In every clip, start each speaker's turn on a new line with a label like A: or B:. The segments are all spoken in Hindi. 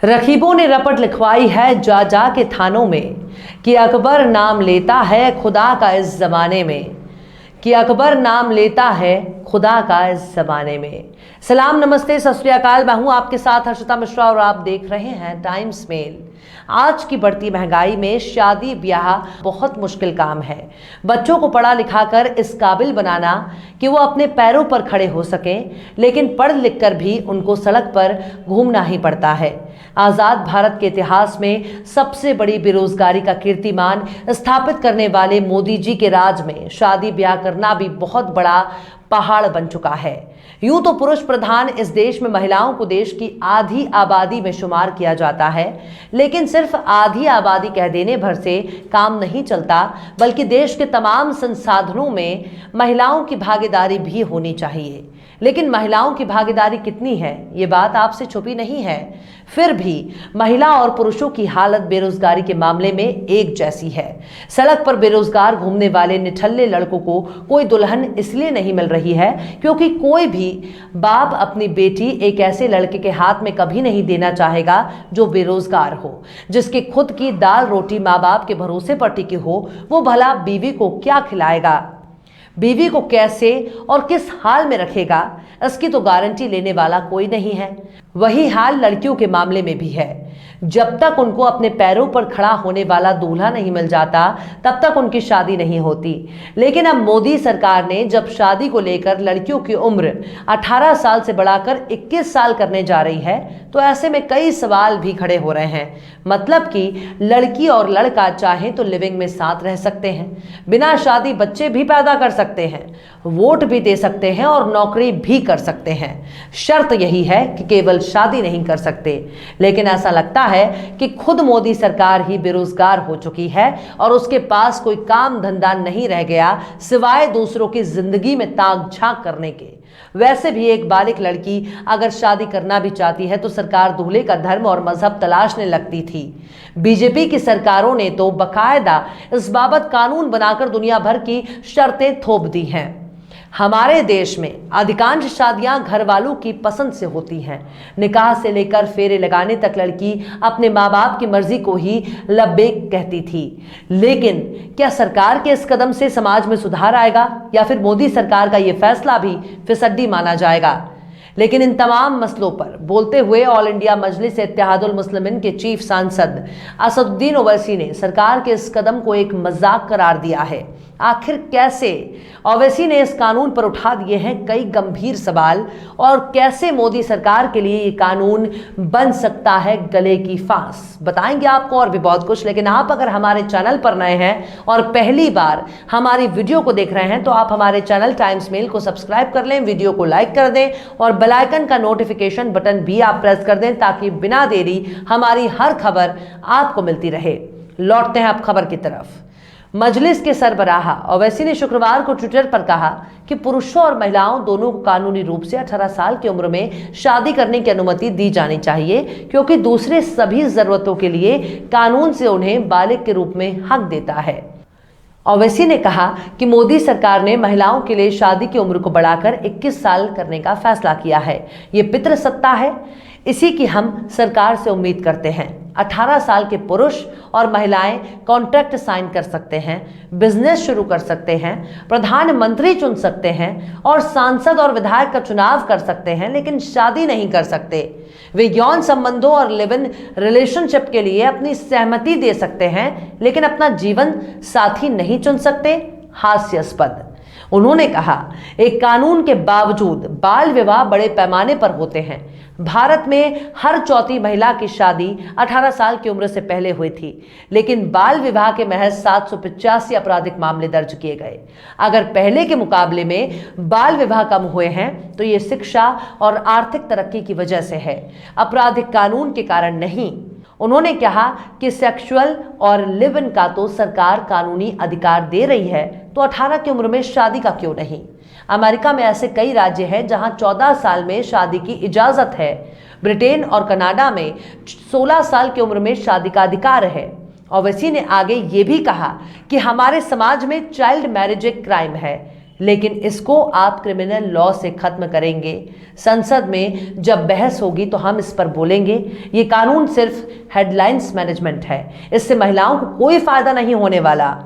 A: रकीबों ने रपट लिखवाई है जा जा के थानों में कि अकबर नाम लेता है खुदा का इस जमाने में, कि अकबर नाम लेता है खुदा का इस जमाने में। सलाम, नमस्ते, सत श्री अकाल। मैं हूं आपके साथ हर्षिता मिश्रा और आप देख रहे हैं टाइम्स मेल। आज की बढ़ती महंगाई में शादी ब्याह बहुत मुश्किल काम है। बच्चों को पढ़ा लिखा कर इस काबिल बनाना कि वो अपने पैरों पर खड़े हो सकें, लेकिन पढ़ लिख कर भी उनको सड़क पर घूमना ही पड़ता है। आज़ाद भारत के इतिहास में सबसे बड़ी बेरोजगारी का कीर्तिमान स्थापित करने वाले मोदी जी के राज में शादी ब्याह करना भी बहुत बड़ा पहाड़ बन चुका है। यूं तो पुरुष प्रधान इस देश में महिलाओं को देश की आधी आबादी में शुमार किया जाता है, लेकिन सिर्फ आधी आबादी कह देने भर से काम नहीं चलता, बल्कि देश के तमाम संसाधनों में महिलाओं की भागीदारी भी होनी चाहिए। लेकिन महिलाओं की भागीदारी कितनी है, ये बात आपसे छुपी नहीं है। फिर भी महिला और पुरुषों की हालत बेरोजगारी के मामले में एक जैसी है। सड़क पर बेरोजगार घूमने वाले निठल्ले लड़कों को कोई दुल्हन इसलिए नहीं मिल रही है क्योंकि कोई भी बाप अपनी बेटी एक ऐसे लड़के के हाथ में कभी नहीं देना चाहेगा जो बेरोजगार हो, जिसकी खुद की दाल रोटी माँ बाप के भरोसे पर टिकी हो। वो भला बीवी को क्या खिलाएगा, बीवी को कैसे और किस हाल में रखेगा, इसकी तो गारंटी लेने वाला कोई नहीं है। वही हाल लड़कियों के मामले में भी है। जब तक उनको अपने पैरों पर खड़ा होने वाला दूल्हा नहीं मिल जाता, तब तक उनकी शादी नहीं होती। लेकिन अब मोदी सरकार ने जब शादी को लेकर लड़कियों की उम्र 18 साल से बढ़ाकर 21 साल करने जा रही है, तो ऐसे में कई सवाल भी खड़े हो रहे हैं। मतलब कि लड़की और लड़का चाहे तो लिविंग में साथ रह सकते हैं, बिना शादी बच्चे भी पैदा कर सकते हैं, वोट भी दे सकते हैं और नौकरी भी कर सकते हैं। शर्त यही है कि केवल शादी नहीं कर सकते। लेकिन ऐसा लगता है कि खुद मोदी सरकार ही बेरोजगार हो चुकी है और उसके पास कोई काम धंधा नहीं रह गया सिवाय दूसरों की जिंदगी में ताक झांक करने के। वैसे भी एक बालिग लड़की अगर शादी करना भी चाहती है तो सरकार दूल्हे का धर्म और मजहब तलाशने लगती थी। बीजेपी की सरकारों ने तो बकायदा इस बाबत कानून बनाकर दुनिया भर की शर्तें थोप दी हैं। हमारे देश में अधिकांश शादियां घर वालों की पसंद से होती हैं। निकाह से लेकर फेरे लगाने तक लड़की अपने माँ बाप की मर्जी को ही लब्बेक कहती थी। लेकिन क्या सरकार के इस कदम से समाज में सुधार आएगा या फिर मोदी सरकार का यह फैसला भी फिसड्डी माना जाएगा? लेकिन इन तमाम मसलों पर बोलते हुए ऑल इंडिया मजलिस इत्तेहादुल मुस्लिमीन के चीफ सांसद असदुद्दीन ओवैसी ने सरकार के इस कदम को एक मजाक करार दिया है। आखिर कैसे? ओवैसी ने इस कानून पर उठा दिए हैं कई गंभीर सवाल, और कैसे मोदी सरकार के लिए ये कानून बन सकता है गले की फांस। बताएंगे आपको और भी बहुत कुछ। लेकिन आप अगर हमारे चैनल पर नए हैं और पहली बार हमारी वीडियो को देख रहे हैं तो आप हमारे चैनल टाइम्स मेल को सब्सक्राइब कर लें, वीडियो को लाइक कर दें और बेल आइकन का नोटिफिकेशन बटन भी आप प्रेस कर दें ताकि बिना देरी हमारी हर खबर आपको मिलती रहे। लौटते हैं अब खबर की तरफ। मजलिस के सरबराह ओवैसी ने शुक्रवार को ट्विटर पर कहा कि पुरुषों और महिलाओं दोनों को कानूनी रूप से 18 साल की उम्र में शादी करने की अनुमति दी जानी चाहिए, क्योंकि दूसरे सभी जरूरतों के लिए कानून से उन्हें बालिग के रूप में हक देता है। ओवैसी ने कहा कि मोदी सरकार ने महिलाओं के लिए शादी की उम्र को बढ़ाकर 21 साल करने का फैसला किया है। ये पितृसत्ता है, इसी की हम सरकार से उम्मीद करते हैं। 18 साल के पुरुष और महिलाएं कॉन्ट्रैक्ट साइन कर सकते हैं, बिजनेस शुरू कर सकते हैं, प्रधानमंत्री चुन सकते हैं और सांसद और विधायक का चुनाव कर सकते हैं, लेकिन शादी नहीं कर सकते। वे यौन संबंधों और लिव इन रिलेशनशिप के लिए अपनी सहमति दे सकते हैं, लेकिन अपना जीवन साथी नहीं चुन सकते। हास्यास्पद। उन्होंने कहा, एक कानून के बावजूद बाल विवाह बड़े पैमाने पर होते हैं। भारत में हर चौथी महिला की शादी 18 साल की उम्र से पहले हुई थी, लेकिन बाल विवाह के महज 785 आपराधिक मामले दर्ज किए गए। अगर पहले के मुकाबले में बाल विवाह कम हुए हैं तो ये शिक्षा और आर्थिक तरक्की की वजह से है, आपराधिक कानून के कारण नहीं। उन्होंने कहा कि सेक्सुअल और लिव इन का तो सरकार कानूनी अधिकार दे रही है, तो 18 की उम्र में शादी का क्यों नहीं? अमेरिका में ऐसे कई राज्य हैं जहां 14 साल में शादी की इजाजत है। ब्रिटेन और कनाडा में 16 साल की उम्र में शादी का अधिकार है। ओवैसी ने आगे ये भी कहा कि हमारे समाज में चाइल्ड मैरिज एक क्राइम है। लेकिन इसको आप क्रिमिनल लॉ से खत्म करेंगे। संसद में जब बहस होगी तो हम इस पर बोलेंगे। ये कानून सिर्फ हेडलाइंस मैनेजमेंट है, इससे महिलाओं को कोई फायदा नहीं होने वाला।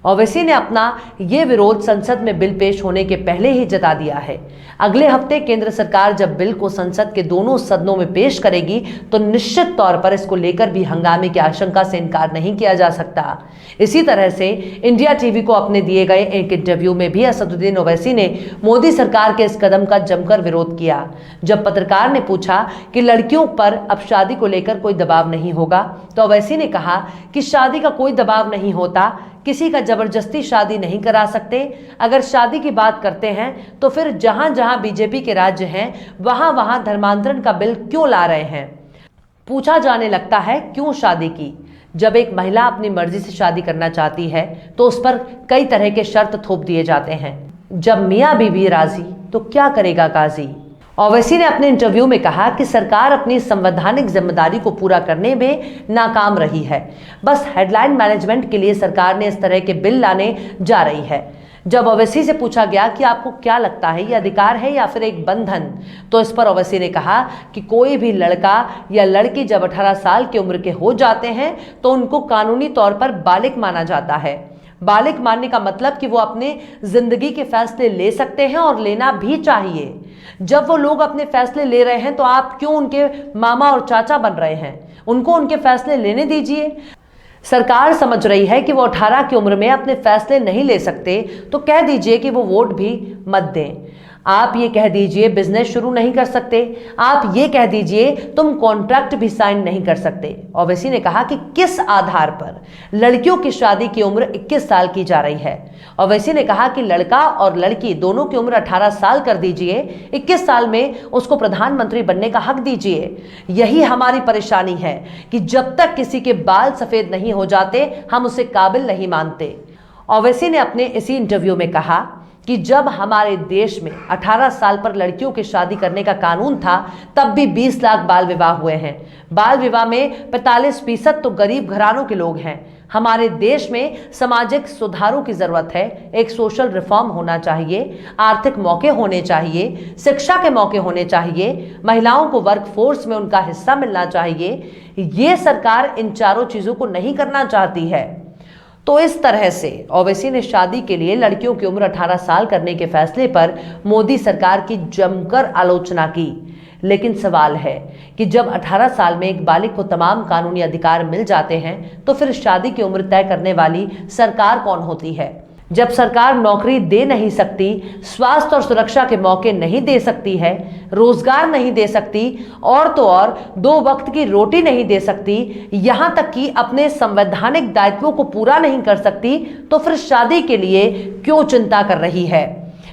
A: ओवैसी ने अपना ये विरोध संसद में बिल पेश होने के पहले ही जता दिया है। अगले हफ्ते केंद्र सरकार जब बिल को संसद के दोनों सदनों में पेश करेगी तो निश्चित तौर पर इसको लेकर भी हंगामे की आशंका से इनकार नहीं किया जा सकता। इसी तरह से इंडिया टीवी को अपने दिए गए एक इंटरव्यू में भी असदुद्दीन ओवैसी ने मोदी सरकार के इस कदम का जमकर विरोध किया। जब पत्रकार ने पूछा कि लड़कियों पर अब शादी को लेकर कोई दबाव नहीं होगा, तो ओवैसी ने कहा कि शादी का कोई दबाव नहीं होता, किसी का जबरदस्ती शादी नहीं करा सकते। अगर शादी की बात करते हैं तो फिर जहां जहां बीजेपी के राज्य हैं वहां वहां धर्मांतरण का बिल क्यों ला रहे हैं। पूछा जाने लगता है क्यों शादी की। जब एक महिला अपनी मर्जी से शादी करना चाहती है तो उस पर कई तरह के शर्त थोप दिए जाते हैं। जब मियाँ बीवी राजी तो क्या करेगा काजी। ओवैसी ने अपने इंटरव्यू में कहा कि सरकार अपनी संवैधानिक जिम्मेदारी को पूरा करने में नाकाम रही है। बस हेडलाइन मैनेजमेंट के लिए सरकार ने इस तरह के बिल लाने जा रही है। जब ओवैसी से पूछा गया कि आपको क्या लगता है, ये अधिकार है या फिर एक बंधन, तो इस पर ओवैसी ने कहा कि कोई भी लड़का या लड़की जब 18 साल की उम्र के हो जाते हैं तो उनको कानूनी तौर पर बालिग माना जाता है। बालिग मानने का मतलब कि वो अपने जिंदगी के फैसले ले सकते हैं और लेना भी चाहिए। जब वो लोग अपने फैसले ले रहे हैं तो आप क्यों उनके मामा और चाचा बन रहे हैं। उनको उनके फैसले लेने दीजिए। सरकार समझ रही है कि वो 18 की उम्र में अपने फैसले नहीं ले सकते तो कह दीजिए कि वो वोट भी मत दें। आप ये कह दीजिए बिजनेस शुरू नहीं कर सकते। आप ये कह दीजिए तुम कॉन्ट्रैक्ट भी साइन नहीं कर सकते। ओवैसी ने कहा कि किस आधार पर लड़कियों की शादी की उम्र 21 साल की जा रही है। ओवैसी ने कहा कि लड़का और लड़की दोनों की उम्र 18 साल कर दीजिए, 21 साल में उसको प्रधानमंत्री बनने का हक दीजिए। यही हमारी परेशानी है कि जब तक किसी के बाल सफेद नहीं हो जाते हम उसे काबिल नहीं मानते। ओवैसी ने अपने इसी इंटरव्यू में कहा कि जब हमारे देश में 18 साल पर लड़कियों की शादी करने का कानून था तब भी 20 लाख बाल विवाह हुए हैं। बाल विवाह में 45% तो गरीब घरानों के लोग हैं। हमारे देश में सामाजिक सुधारों की जरूरत है। एक सोशल रिफॉर्म होना चाहिए, आर्थिक मौके होने चाहिए, शिक्षा के मौके होने चाहिए, महिलाओं को वर्कफोर्स में उनका हिस्सा मिलना चाहिए। ये सरकार इन चारों चीजों को नहीं करना चाहती है। तो इस तरह से ओवैसी ने शादी के लिए लड़कियों की उम्र 18 साल करने के फैसले पर मोदी सरकार की जमकर आलोचना की। लेकिन सवाल है कि जब 18 साल में एक बालिग को तमाम कानूनी अधिकार मिल जाते हैं तो फिर शादी की उम्र तय करने वाली सरकार कौन होती है। जब सरकार नौकरी दे नहीं सकती, स्वास्थ्य और सुरक्षा के मौके नहीं दे सकती है, रोजगार नहीं दे सकती और तो और 2 वक्त की रोटी नहीं दे सकती, यहां तक कि अपने संवैधानिक दायित्वों को पूरा नहीं कर सकती, तो फिर शादी के लिए क्यों चिंता कर रही है।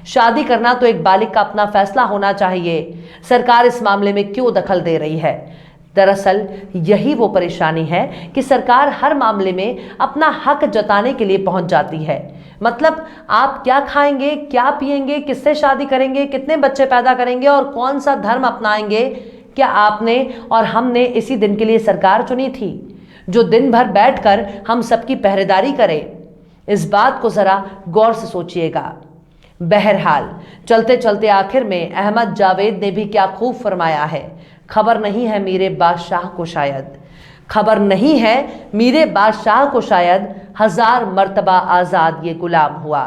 A: शादी करना तो एक बालिग का अपना फैसला होना चाहिए। सरकार इस मामले में क्यों दखल दे रही है। दरअसल यही वो परेशानी है कि सरकार हर मामले में अपना हक जताने के लिए पहुंच जाती है। मतलब आप क्या खाएंगे, क्या पिएंगे, किससे शादी करेंगे, कितने बच्चे पैदा करेंगे और कौन सा धर्म अपनाएंगे, क्या आपने और हमने इसी दिन के लिए सरकार चुनी थी जो दिन भर बैठकर हम सबकी पहरेदारी करे। इस बात को जरा गौर से सोचिएगा। बहरहाल चलते चलते आखिर में अहमद जावेद ने भी क्या खूब फरमाया है। खबर नहीं है मीरे बादशाह को शायद, खबर नहीं है मीरे बादशाह को शायद, 1000 मर्तबा आज़ाद ये गुलाम हुआ।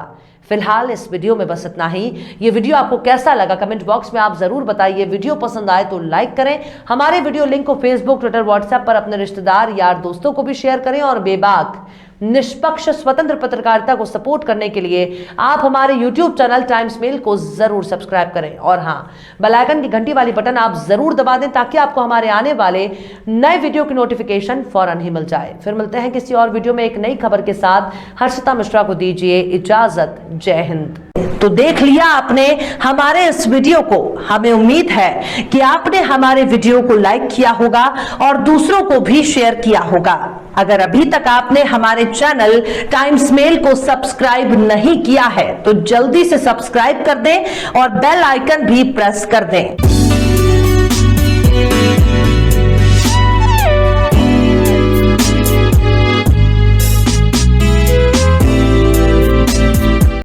A: फिलहाल इस वीडियो में बस इतना ही। ये वीडियो आपको कैसा लगा कमेंट बॉक्स में आप जरूर बताइए। वीडियो पसंद आए तो लाइक करें। हमारे वीडियो लिंक को फेसबुक, ट्विटर, व्हाट्सएप पर अपने रिश्तेदार, यार, दोस्तों को भी शेयर करें और बेबाक निष्पक्ष स्वतंत्र पत्रकारिता को सपोर्ट करने के लिए आप हमारे YouTube चैनल टाइम्स मेल को जरूर सब्सक्राइब करें और हाँ, बेल आइकन की घंटी वाली बटन आप जरूर दबा दें ताकि आपको हमारे आने वाले नए वीडियो की नोटिफिकेशन फौरन ही मिल जाए। फिर मिलते हैं किसी और वीडियो में एक नई खबर के साथ। हर्षिता मिश्रा को दीजिए इजाजत। जय हिंद। तो देख लिया आपने हमारे इस वीडियो को। हमें उम्मीद है कि आपने हमारे वीडियो को लाइक किया होगा और दूसरों को भी शेयर किया होगा। अगर अभी तक आपने हमारे चैनल टाइम्स मेल को सब्सक्राइब नहीं किया है तो जल्दी से सब्सक्राइब कर दें और बेल आइकन भी प्रेस कर दें।